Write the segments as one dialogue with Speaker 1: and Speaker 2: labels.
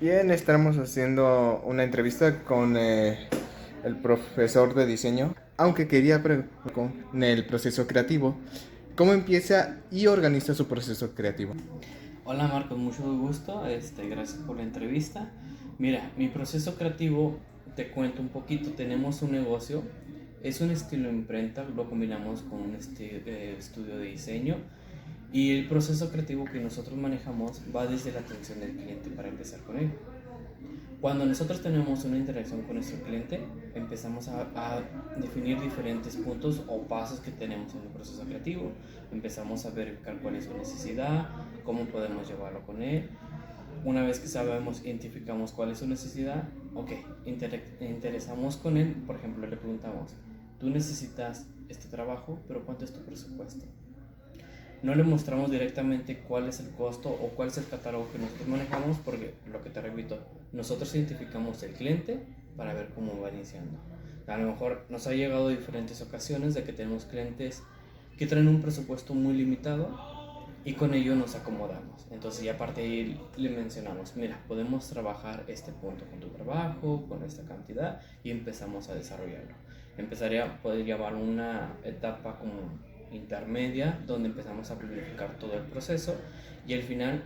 Speaker 1: Bien, estamos haciendo una entrevista con el profesor de diseño, aunque quería preguntar con el proceso creativo, ¿cómo empieza y organiza su proceso creativo?
Speaker 2: Hola Marcos, mucho gusto, gracias por la entrevista. Mira, mi proceso creativo, te cuento un poquito, tenemos un negocio, es un estilo imprenta, lo combinamos con un estudio de diseño y el proceso creativo que nosotros manejamos va desde la atención del cliente para empezar con él. Cuando nosotros tenemos una interacción con nuestro cliente, empezamos a definir diferentes puntos o pasos que tenemos en el proceso creativo. Empezamos a verificar cuál es su necesidad, cómo podemos llevarlo con él. Una vez que sabemos, identificamos cuál es su necesidad, ok, interesamos con él, por ejemplo, le preguntamos, tú necesitas este trabajo, pero ¿cuánto es tu presupuesto? No le mostramos directamente cuál es el costo o cuál es el catálogo que nosotros manejamos porque, lo que te repito, nosotros identificamos el cliente para ver cómo va iniciando. A lo mejor nos ha llegado diferentes ocasiones de que tenemos clientes que traen un presupuesto muy limitado y con ello nos acomodamos. Entonces ya aparte de ahí le mencionamos, mira, podemos trabajar este punto con tu trabajo, con esta cantidad y empezamos a desarrollarlo. Empezaría, poder llevar una etapa como intermedia donde empezamos a planificar todo el proceso y al final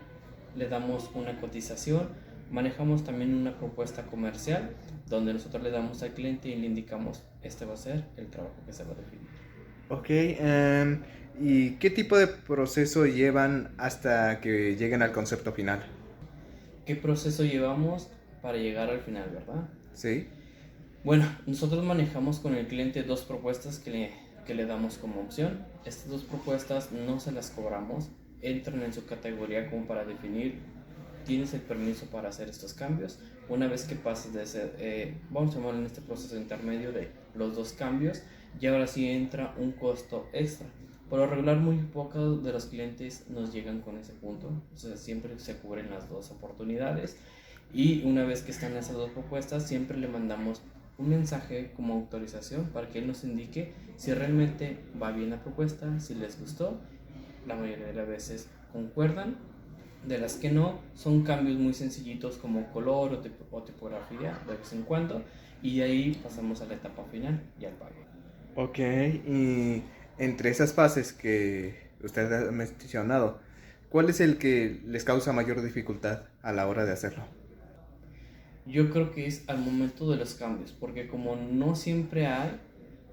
Speaker 2: le damos una cotización, manejamos también una propuesta comercial donde nosotros le damos al cliente y le indicamos este va a ser el trabajo que se va a definir.
Speaker 1: Ok, ¿y qué tipo de proceso llevan hasta que lleguen al concepto final?
Speaker 2: ¿Qué proceso llevamos para llegar al final, verdad?
Speaker 1: ¿Sí?
Speaker 2: Bueno, nosotros manejamos con el cliente dos propuestas que le damos como opción. Estas dos propuestas no se las cobramos, entran en su categoría como para definir, tienes el permiso para hacer estos cambios. Una vez que pases de ese, vamos a llamarlo en este proceso intermedio de los dos cambios, y ahora sí entra un costo extra. Por lo regular, muy pocos de los clientes nos llegan con ese punto, o sea, siempre se cubren las dos oportunidades. Y una vez que están esas dos propuestas, siempre le mandamos un mensaje como autorización para que él nos indique si realmente va bien la propuesta, si les gustó. La mayoría de las veces concuerdan. De las que no, son cambios muy sencillitos como color o tipografía de vez en cuando. Y de ahí pasamos a la etapa final y al pago.
Speaker 1: Ok, y entre esas fases que usted ha mencionado, ¿cuál es el que les causa mayor dificultad a la hora de hacerlo?
Speaker 2: Yo creo que es al momento de los cambios, porque como no siempre hay,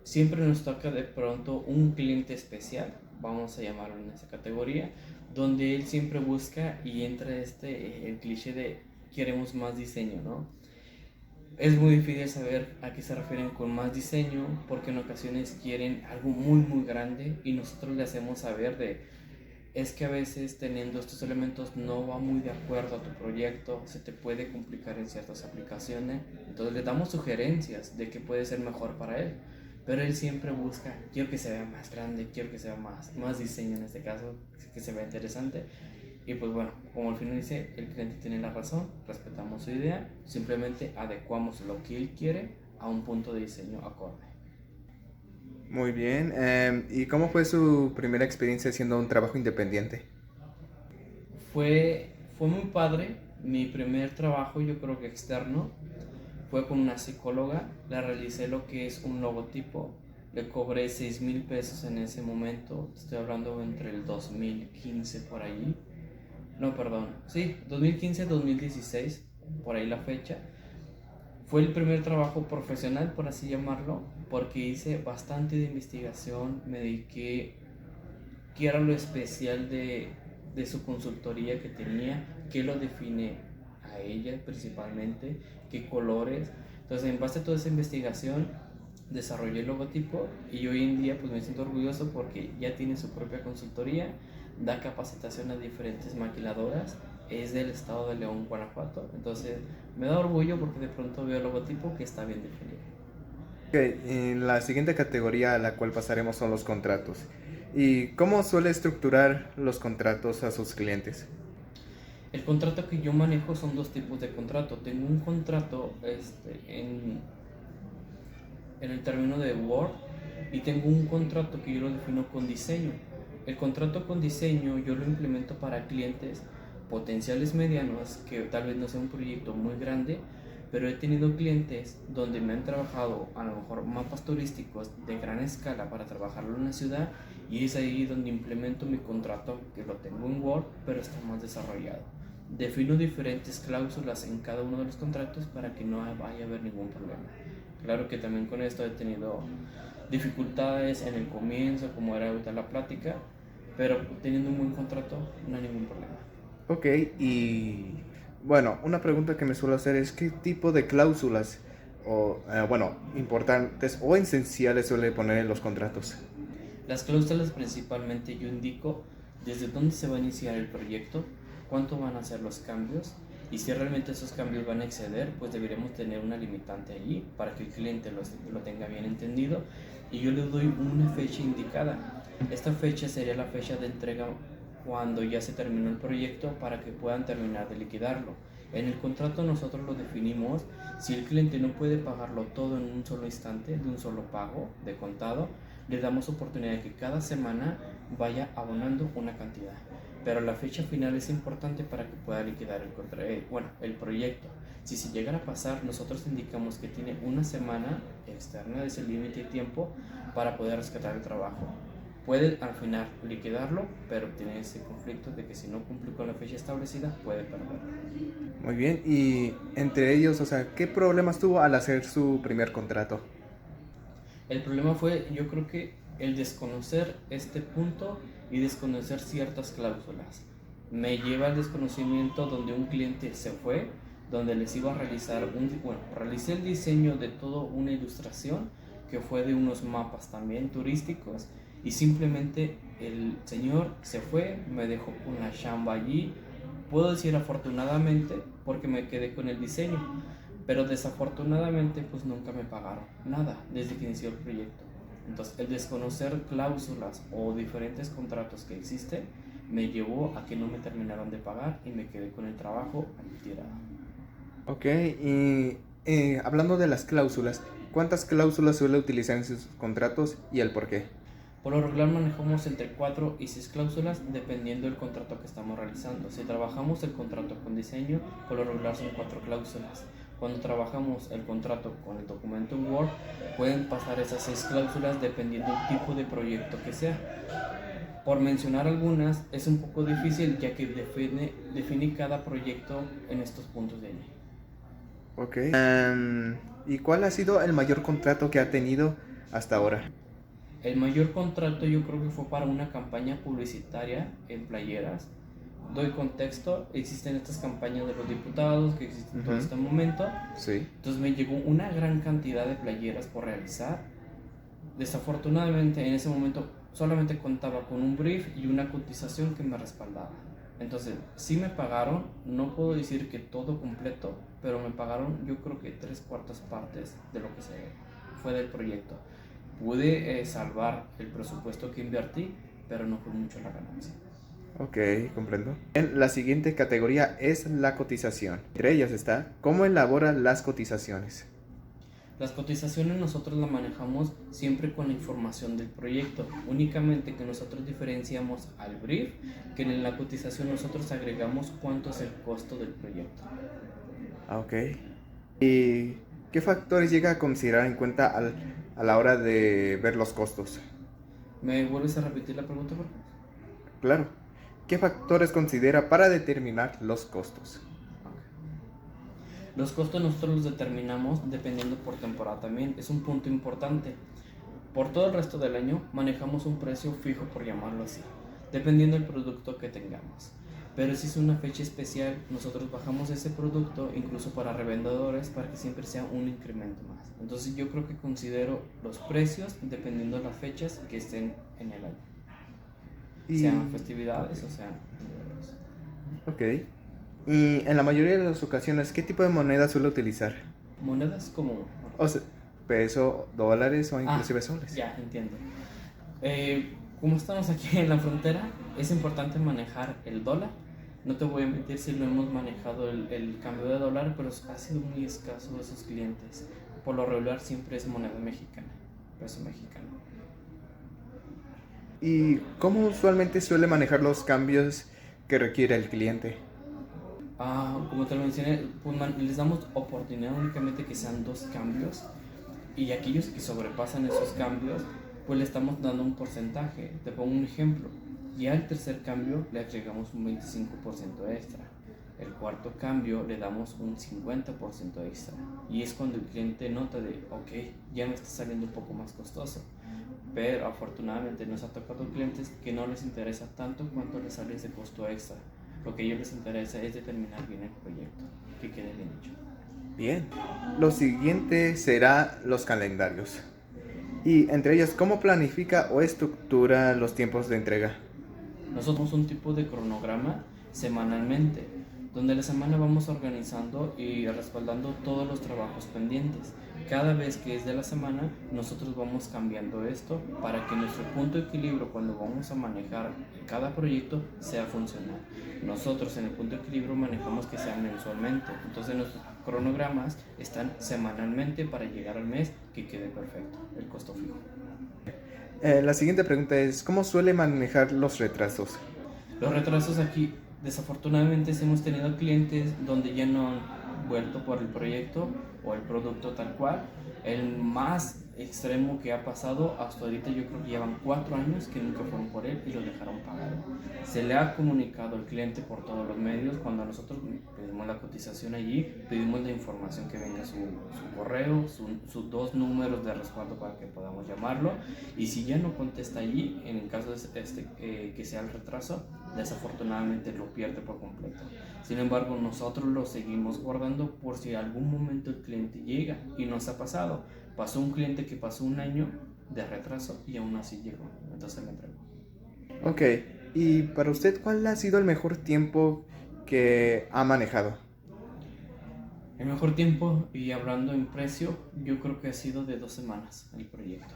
Speaker 2: siempre nos toca de pronto un cliente especial, vamos a llamarlo en esa categoría, donde él siempre busca y entra el cliché de queremos más diseño, ¿no? Es muy difícil saber a qué se refieren con más diseño, porque en ocasiones quieren algo muy muy grande y nosotros le hacemos saber de es que a veces teniendo estos elementos no va muy de acuerdo a tu proyecto, se te puede complicar en ciertas aplicaciones, entonces le damos sugerencias de qué puede ser mejor para él, pero él siempre busca, quiero que se vea más grande, quiero que sea más diseño en este caso, que se vea interesante, y pues bueno, como al final dice, el cliente tiene la razón, respetamos su idea, simplemente adecuamos lo que él quiere a un punto de diseño acorde.
Speaker 1: Muy bien. ¿Y cómo fue su primera experiencia haciendo un trabajo independiente?
Speaker 2: Fue muy padre. Mi primer trabajo, yo creo que externo, fue con una psicóloga. Le realicé lo que es un logotipo. Le cobré 6,000 pesos en ese momento. Estoy hablando entre el 2015 por ahí. No, perdón. Sí, 2015-2016, por ahí la fecha. Fue el primer trabajo profesional, por así llamarlo, porque hice bastante de investigación. Me dediqué qué era lo especial de su consultoría que tenía, qué lo define a ella principalmente, qué colores. Entonces, en base a toda esa investigación, desarrollé el logotipo y hoy en día pues me siento orgulloso porque ya tiene su propia consultoría, da capacitación a diferentes maquiladoras, es del estado de León, Guanajuato. Entonces, me da orgullo porque de pronto veo el logotipo que está bien definido.
Speaker 1: Ok, en la siguiente categoría a la cual pasaremos son los contratos. ¿Y cómo suele estructurar los contratos a sus clientes?
Speaker 2: El contrato que yo manejo son dos tipos de contrato. Tengo un contrato en el término de Word y tengo un contrato que yo lo defino con diseño. El contrato con diseño yo lo implemento para clientes potenciales medianos, que tal vez no sea un proyecto muy grande, pero he tenido clientes donde me han trabajado a lo mejor mapas turísticos de gran escala para trabajarlo en la ciudad, y es ahí donde implemento mi contrato, que lo tengo en Word, pero está más desarrollado. Defino diferentes cláusulas en cada uno de los contratos para que no vaya a haber ningún problema. Claro que también con esto he tenido dificultades en el comienzo, como era ahorita la plática, pero teniendo un buen contrato no hay ningún problema.
Speaker 1: Ok, y bueno, una pregunta que me suelo hacer es qué tipo de cláusulas importantes o esenciales suele poner en los contratos.
Speaker 2: Las cláusulas principalmente yo indico desde dónde se va a iniciar el proyecto, cuánto van a ser los cambios, y si realmente esos cambios van a exceder, pues deberíamos tener una limitante allí para que el cliente lo tenga bien entendido, y yo le doy una fecha indicada. Esta fecha sería la fecha de entrega cuando ya se terminó el proyecto, para que puedan terminar de liquidarlo. En el contrato nosotros lo definimos. Si el cliente no puede pagarlo todo en un solo instante, de un solo pago de contado, le damos oportunidad de que cada semana vaya abonando una cantidad, pero la fecha final es importante para que pueda liquidar el proyecto. Si se llegara a pasar, nosotros indicamos que tiene una semana externa de ese límite de tiempo para poder rescatar el trabajo. Puede al final liquidarlo, pero tiene ese conflicto de que si no cumple con la fecha establecida, puede perderlo.
Speaker 1: Muy bien, y entre ellos, o sea, ¿qué problemas tuvo al hacer su primer contrato?
Speaker 2: El problema fue, yo creo que el desconocer este punto y desconocer ciertas cláusulas. Me lleva al desconocimiento donde un cliente se fue, donde les iba a realizar realicé el diseño de toda una ilustración que fue de unos mapas también turísticos, y simplemente el señor se fue, me dejó con la chamba allí. Puedo decir afortunadamente porque me quedé con el diseño, pero desafortunadamente pues nunca me pagaron nada desde que inició el proyecto. Entonces el desconocer cláusulas o diferentes contratos que existen me llevó a que no me terminaron de pagar y me quedé con el trabajo ahí tirado.
Speaker 1: Ok, y hablando de las cláusulas, ¿cuántas cláusulas suele utilizar en sus contratos y el por qué?
Speaker 2: Por lo regular manejamos entre 4 y 6 cláusulas dependiendo del contrato que estamos realizando. Si trabajamos el contrato con diseño, por lo regular son 4 cláusulas. Cuando trabajamos el contrato con el documento en Word, pueden pasar esas 6 cláusulas dependiendo del tipo de proyecto que sea. Por mencionar algunas, es un poco difícil ya que define cada proyecto en estos puntos de allí.
Speaker 1: Ok. ¿Y cuál ha sido el mayor contrato que ha tenido hasta ahora?
Speaker 2: El mayor contrato yo creo que fue para una campaña publicitaria en playeras. Doy contexto, existen estas campañas de los diputados que existen en todo este momento.
Speaker 1: Sí.
Speaker 2: Entonces me llegó una gran cantidad de playeras por realizar. Desafortunadamente en ese momento solamente contaba con un brief y una cotización que me respaldaba. Entonces sí me pagaron, no puedo decir que todo completo, pero me pagaron yo creo que 3/4 partes de lo que fue del proyecto. Pude salvar el presupuesto que invertí, pero no fue mucho la ganancia.
Speaker 1: Ok, comprendo. La siguiente categoría es la cotización. Entre ellas está, ¿cómo elabora las cotizaciones?
Speaker 2: Las cotizaciones nosotros las manejamos siempre con la información del proyecto, únicamente que nosotros diferenciamos al brief, que en la cotización nosotros agregamos cuánto es el costo del proyecto.
Speaker 1: Ok. ¿Y qué factores llega a considerar en cuenta a la hora de ver los costos?
Speaker 2: ¿Me vuelves a repetir la pregunta, por favor?
Speaker 1: Claro. ¿Qué factores considera para determinar los costos?
Speaker 2: Los costos nosotros los determinamos dependiendo por temporada también, es un punto importante. Por todo el resto del año manejamos un precio fijo, por llamarlo así, dependiendo del producto que tengamos. Pero si es una fecha especial, nosotros bajamos ese producto incluso para revendedores para que siempre sea un incremento más. Entonces yo creo que considero los precios dependiendo de las fechas que estén en el año, sean festividades o sean individuales.
Speaker 1: Ok. Y en la mayoría de las ocasiones, ¿qué tipo de moneda suele utilizar?
Speaker 2: Monedas como...
Speaker 1: O sea, peso, dólares o inclusive soles.
Speaker 2: Ya, entiendo. Como estamos aquí en la frontera, es importante manejar el dólar. No te voy a mentir si lo hemos manejado el cambio de dólar, pero ha sido muy escaso de esos clientes. Por lo regular siempre es moneda mexicana, peso mexicano.
Speaker 1: ¿Y cómo usualmente suele manejar los cambios que requiere el cliente?
Speaker 2: Como te lo mencioné, pues, les damos oportunidad únicamente que sean 2 cambios, y aquellos que sobrepasan esos cambios, pues le estamos dando un porcentaje. Te pongo un ejemplo: ya el tercer cambio le agregamos un 25% extra, el cuarto cambio le damos un 50% extra, y es cuando el cliente nota de, ok, ya me está saliendo un poco más costoso. Pero afortunadamente nos ha tocado clientes que no les interesa tanto cuánto les sale ese costo extra. Lo que a ellos les interesa es determinar bien el proyecto, que quede bien hecho.
Speaker 1: Bien. Lo siguiente será los calendarios. Y entre ellos, ¿cómo planifica o estructura los tiempos de entrega?
Speaker 2: Nosotros un tipo de cronograma semanalmente, donde la semana vamos organizando y respaldando todos los trabajos pendientes. Cada vez que es de la semana, nosotros vamos cambiando esto para que nuestro punto de equilibrio cuando vamos a manejar cada proyecto sea funcional. Nosotros en el punto de equilibrio manejamos que sea mensualmente, entonces nuestros cronogramas están semanalmente para llegar al mes que quede perfecto, el costo fijo.
Speaker 1: La siguiente pregunta es, ¿cómo suele manejar los retrasos?
Speaker 2: Los retrasos aquí, desafortunadamente, sí hemos tenido clientes donde ya no han vuelto por el proyecto o el producto tal cual. El más extremo que ha pasado hasta ahorita, yo creo que llevan 4 años que nunca fueron por él y lo dejaron pagado. Se le ha comunicado al cliente por todos los medios. Cuando nosotros pedimos la cotización allí, pedimos la información, que venga su correo, sus 2 números de respaldo para que podamos llamarlo, y si ya no contesta allí, en el caso de que sea el retraso, desafortunadamente lo pierde por completo. Sin embargo, nosotros lo seguimos guardando por si algún momento el cliente llega, y nos ha pasado. Pasó un cliente que pasó 1 año de retraso y aún así llegó, entonces le entregó.
Speaker 1: Ok, y para usted, ¿cuál ha sido el mejor tiempo que ha manejado?
Speaker 2: El mejor tiempo, y hablando en precio, yo creo que ha sido de 2 semanas el proyecto.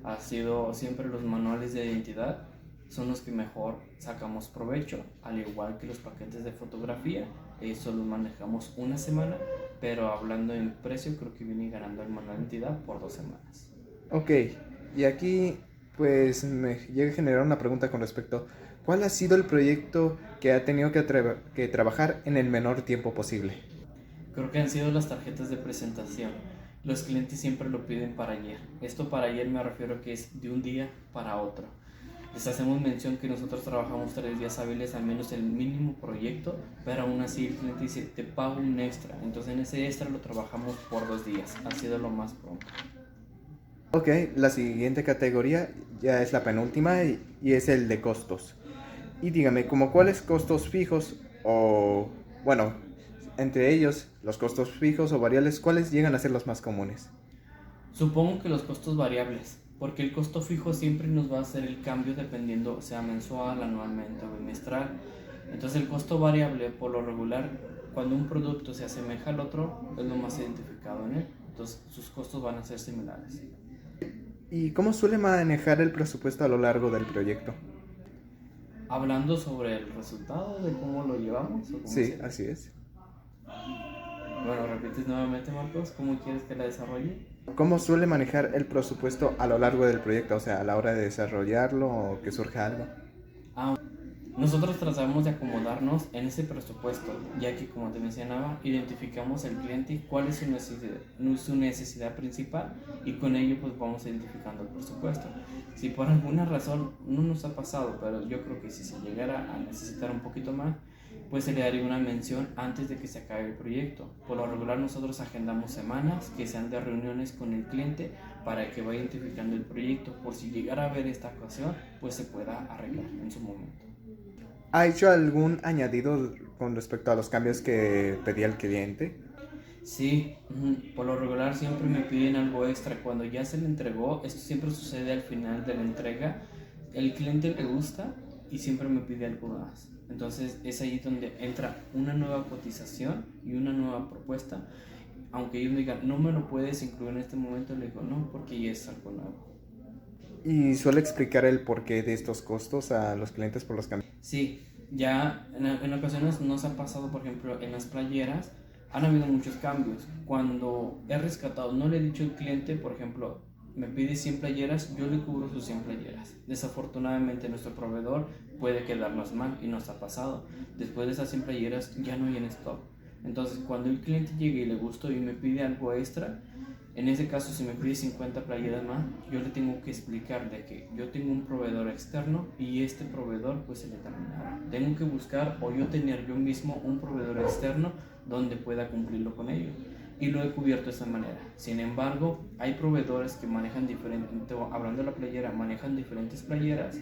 Speaker 2: Ha sido siempre los manuales de identidad, son los que mejor sacamos provecho, al igual que los paquetes de fotografía. Eso los manejamos 1 semana, pero hablando en precio, creo que viene ganando el manual de identidad por 2 semanas.
Speaker 1: Ok, y aquí pues me llega a generar una pregunta con respecto, ¿cuál ha sido el proyecto que ha tenido que trabajar en el menor tiempo posible?
Speaker 2: Creo que han sido las tarjetas de presentación. Los clientes siempre lo piden para ayer. Esto para ayer me refiero a que es de un día para otro. Les hacemos mención que nosotros trabajamos 3 días hábiles, al menos el mínimo proyecto, pero aún así el cliente dice, te pago un extra. Entonces en ese extra lo trabajamos por 2 días. Ha sido lo más pronto.
Speaker 1: Ok, la siguiente categoría ya es la penúltima y es el de costos. Y dígame, ¿como cuáles costos fijos o, bueno, entre ellos, los costos fijos o variables, cuáles llegan a ser los más comunes?
Speaker 2: Supongo que los costos variables, porque el costo fijo siempre nos va a hacer el cambio dependiendo sea mensual, anualmente o bimestral. Entonces el costo variable, por lo regular, cuando un producto se asemeja al otro, es lo más identificado en él. Entonces sus costos van a ser similares.
Speaker 1: ¿Y cómo suele manejar el presupuesto a lo largo del proyecto?
Speaker 2: Hablando sobre el resultado de cómo lo llevamos o cómo
Speaker 1: Sí, así es.
Speaker 2: Bueno, repites nuevamente, Marcos, ¿cómo quieres que la desarrolle?
Speaker 1: ¿Cómo suele manejar el presupuesto a lo largo del proyecto? O sea, a la hora de desarrollarlo o que surja algo.
Speaker 2: Nosotros tratamos de acomodarnos en ese presupuesto, ya que, como te mencionaba, identificamos al cliente cuál es su necesidad principal, y con ello pues vamos identificando el presupuesto. Si por alguna razón no nos ha pasado, pero yo creo que si se llegara a necesitar un poquito más, pues se le daría una mención antes de que se acabe el proyecto. Por lo regular nosotros agendamos semanas que sean de reuniones con el cliente para que vaya identificando el proyecto, por si llegara a haber esta ocasión, pues se pueda arreglar en su momento.
Speaker 1: ¿Ha hecho algún añadido con respecto a los cambios que pedía el cliente?
Speaker 2: Sí, por lo regular siempre me piden algo extra. Cuando ya se le entregó, esto siempre sucede al final de la entrega, el cliente le gusta y siempre me pide algo más. Entonces es ahí donde entra una nueva cotización y una nueva propuesta. Aunque ellos me digan, no me lo puedes incluir en este momento, le digo, no, porque ya es algo nuevo.
Speaker 1: ¿Y suele explicar el porqué de estos costos a los clientes por los cambios?
Speaker 2: Sí, ya en ocasiones nos ha pasado, por ejemplo, en las playeras han habido muchos cambios. Cuando he rescatado, no le he dicho al cliente, por ejemplo, me pide 100 playeras, yo le cubro sus 100 playeras. Desafortunadamente nuestro proveedor puede quedarnos mal y nos ha pasado. Después de esas 100 playeras ya no hay en stock. Entonces cuando el cliente llegue y le gustó y me pide algo extra, en ese caso si me pide 50 playeras más, yo le tengo que explicar de que yo tengo un proveedor externo y este proveedor pues se le terminaba. Tengo que buscar o yo tener yo mismo un proveedor externo donde pueda cumplirlo con ello. Y lo he cubierto de esa manera. Sin embargo, hay proveedores que manejan diferentes, hablando de la playera, manejan diferentes playeras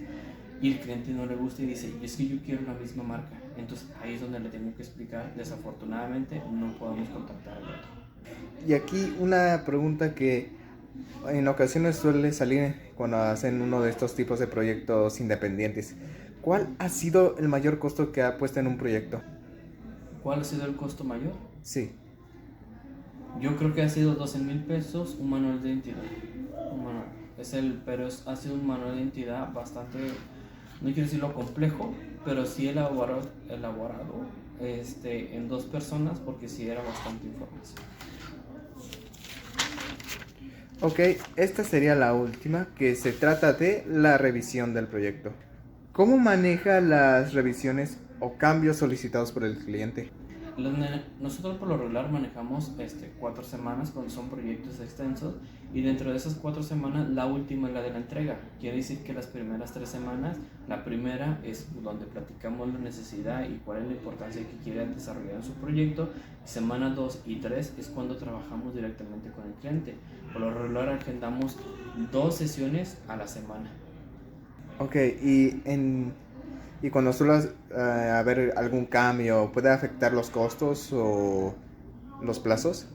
Speaker 2: y el cliente no le gusta y dice, es que yo quiero la misma marca. Entonces ahí es donde le tengo que explicar, desafortunadamente no podemos contactar al otro.
Speaker 1: Y aquí una pregunta que en ocasiones suele salir cuando hacen uno de estos tipos de proyectos independientes. ¿Cuál ha sido el mayor costo que ha puesto en un proyecto?
Speaker 2: ¿Cuál ha sido el costo mayor?
Speaker 1: Sí.
Speaker 2: Yo creo que ha sido 12,000 pesos un manual de identidad. Un manual. Pero ha sido un manual de identidad bastante, no quiero decirlo complejo, pero sí elaborado en 2 personas porque sí era bastante información.
Speaker 1: Ok, esta sería la última, que se trata de la revisión del proyecto. ¿Cómo maneja las revisiones o cambios solicitados por el cliente?
Speaker 2: Nosotros por lo regular manejamos 4 semanas cuando son proyectos extensos y dentro de esas 4 semanas la última es la de la entrega. Quiere decir que las primeras 3 semanas, la primera es donde platicamos la necesidad y cuál es la importancia que quiere desarrollar en su proyecto. Semana 2 y 3 es cuando trabajamos directamente con el cliente. Por lo regular agendamos 2 sesiones a la semana.
Speaker 1: Ok, y cuando suele haber algún cambio, ¿puede afectar los costos o los plazos?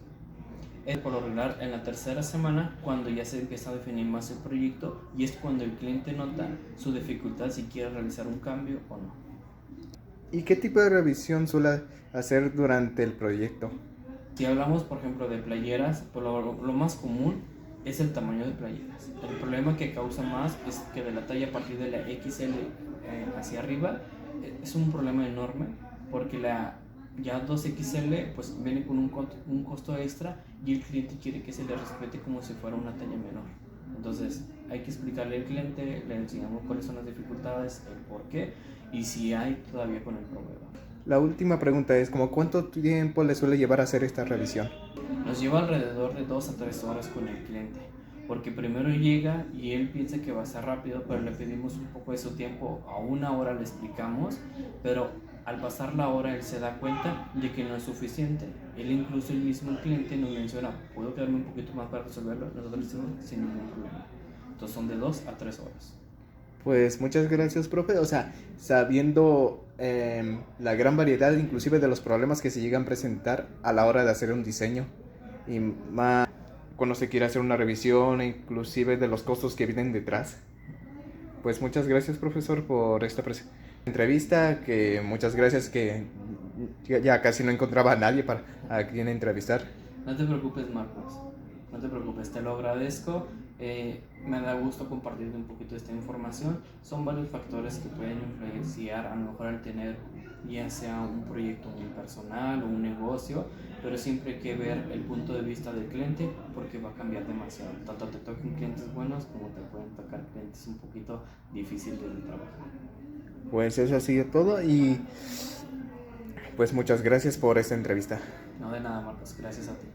Speaker 2: Es por lo regular en la tercera semana cuando ya se empieza a definir más el proyecto y es cuando el cliente nota su dificultad si quiere realizar un cambio o no.
Speaker 1: ¿Y qué tipo de revisión suele hacer durante el proyecto?
Speaker 2: Si hablamos por ejemplo de playeras, pues lo más común es el tamaño de playeras. El problema que causa más es que de la talla a partir de la XL hacia arriba es un problema enorme porque ya 2XL pues viene con un costo extra y el cliente quiere que se le respete como si fuera una talla menor. Entonces hay que explicarle al cliente, le enseñamos cuáles son las dificultades, el por qué y si hay todavía con el proveedor.
Speaker 1: La última pregunta es, ¿cómo cuánto tiempo le suele llevar a hacer esta revisión?
Speaker 2: Nos lleva alrededor de 2 a 3 horas con el cliente, porque primero llega y él piensa que va a ser rápido, pero le pedimos un poco de su tiempo, a 1 hora le explicamos, pero al pasar la hora él se da cuenta de que no es suficiente. Él incluso el mismo cliente nos menciona, ¿puedo quedarme un poquito más para resolverlo? Nosotros decimos sin ningún problema. Entonces son de 2 a 3 horas.
Speaker 1: Pues muchas gracias, profe. O sea, sabiendo la gran variedad inclusive de los problemas que se llegan a presentar a la hora de hacer un diseño y más cuando se quiere hacer una revisión e inclusive de los costos que vienen detrás. Pues muchas gracias, profesor, por esta entrevista, que muchas gracias que ya casi no encontraba a nadie para a quien entrevistar.
Speaker 2: No te preocupes, Marcos. No te preocupes, te lo agradezco. Me da gusto compartirte un poquito de esta información. Son varios factores que pueden influenciar a lo mejor al tener ya sea un proyecto muy personal o un negocio, pero siempre hay que ver el punto de vista del cliente porque va a cambiar demasiado. Tanto te toquen clientes buenos como te pueden tocar clientes un poquito difíciles de trabajar.
Speaker 1: Pues eso ha sido todo y pues muchas gracias por esta entrevista.
Speaker 2: No de nada, Marcos. Gracias a ti.